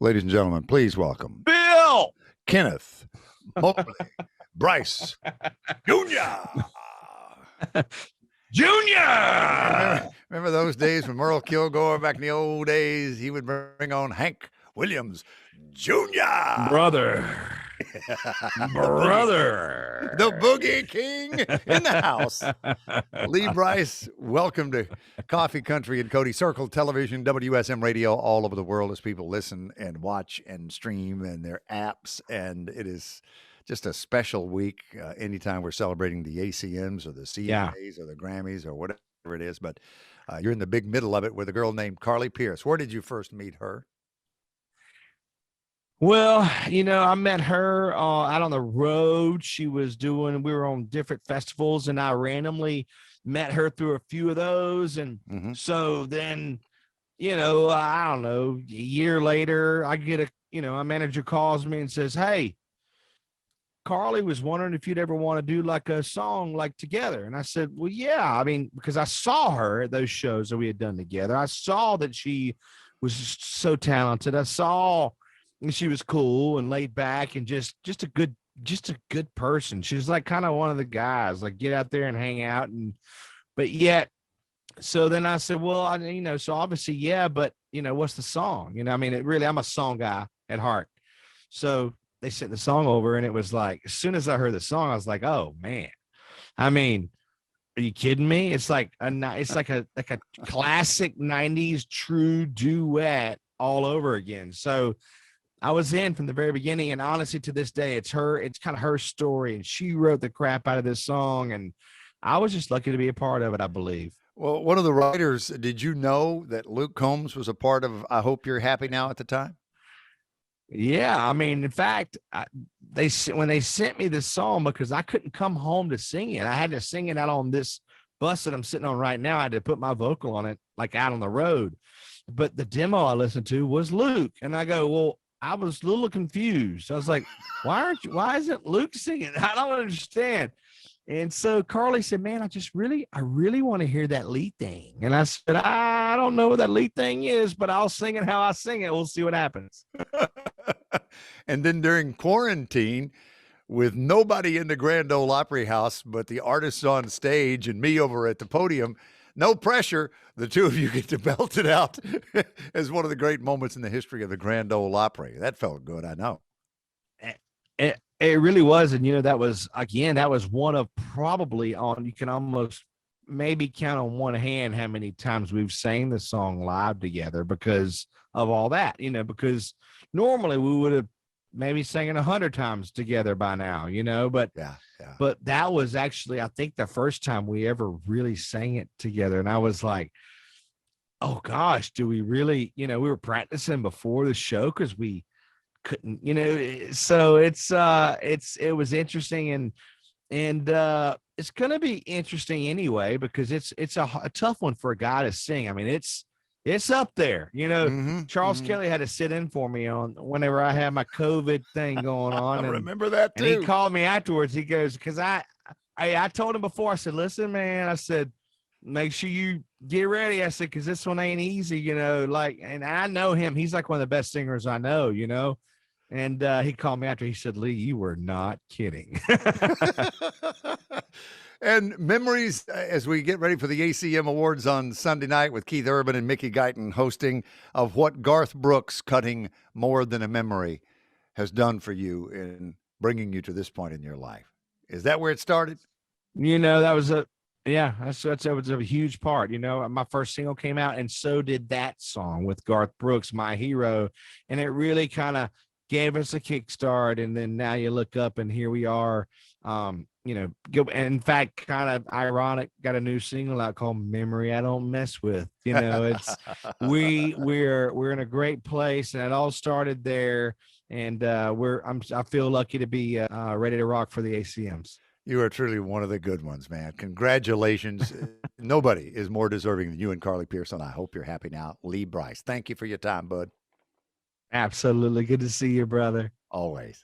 Ladies and gentlemen, please welcome Bill Kenneth Mobley, Brice Jr. Remember those days when Merle Kilgore, back in the old days, he would bring on Hank Williams Jr. Brother. The Boogie King in the house. Lee Brice, welcome to Coffee Country and Cody Circle Television, WSM Radio, all over the world as people listen and watch and stream and their apps. And it is just a special week anytime we're celebrating the ACMs or the CMAs or the Grammys or whatever it is. But you're in the big middle of it with a girl named Carly Pierce. Where did you first meet her? Well, I met her out on the road. We were on different festivals, and I randomly met her through a few of those. And so then, I don't know, a year later, I get a manager calls me and says, "Hey, Carly was wondering if you'd ever want to do like a song like together." And I said, "Well, yeah." I mean, because I saw her at those shows that we had done together. I saw that she was just so talented. I saw and she was cool and laid back and just a good person. She was like kind of one of the guys, like get out there and hang out. But yet, so then I said, well, so obviously, yeah, but what's the song? I'm a song guy at heart. So they sent the song over and it was like, as soon as I heard the song, I was like, oh man, I mean, are you kidding me? It's like a classic 90s true duet all over again. So I was in from the very beginning, and honestly, to this day, it's kind of her story, and she wrote the crap out of this song, and I was just lucky to be a part of it, I believe. Well, one of the writers, did you know that Luke Combs was a part of I Hope You're Happy Now at the time? Yeah, I mean, in fact, when they sent me this song, because I couldn't come home to sing it, I had to sing it out on this bus that I'm sitting on right now. I had to put my vocal on it, like out on the road. But the demo I listened to was Luke, and I go, well, I was a little confused. I was like, why isn't Luke singing? I don't understand. And so Carly said, man, I really want to hear that lead thing. And I said, I don't know what that lead thing is, but I'll sing it how I sing it. We'll see what happens. And then during quarantine, with nobody in the Grand Ole Opry house but the artists on stage and me over at the podium, no pressure, the two of you get to belt it out as one of the great moments in the history of the Grand Ole Opry. That felt good, I know. It really was. And, that was one of probably you can almost maybe count on one hand how many times we've sang the song live together because of all that, because normally we would have maybe sang it 100 times together by now, but but that was actually, I think, the first time we ever really sang it together. And I was like, oh gosh, do we really, we were practicing before the show because we couldn't, so it was interesting. And it's going to be interesting anyway, because it's a tough one for a guy to sing. I mean, it's up there, Charles Kelly had to sit in for me on whenever I had my COVID thing going on. I remember that too. And he called me afterwards. He goes, because I told him before, I said, listen, man, I said, make sure you get ready. I said, because this one ain't easy, and I know him. He's like one of the best singers I know, and he called me after. He said, Lee, you were not kidding. And memories as we get ready for the ACM Awards on Sunday night with Keith Urban and Mickey Guyton hosting, of what Garth Brooks cutting More Than a Memory has done for you in bringing you to this point in your life. Is that where it started? That was that was a huge part. My first single came out, and so did that song with Garth Brooks, My Hero. And it really kind of gave us a kickstart. And then Now You Look Up, and here we are. In fact, kind of ironic, got a new single out called Memory I Don't Mess With. It's we're in a great place, and it all started there. And I feel lucky to be ready to rock for the ACMs. You are truly one of the good ones, man. Congratulations. Nobody is more deserving than you and Carly Pierce. I hope you're happy now. Lee Brice, thank you for your time, bud. Absolutely. Good to see you, brother. Always.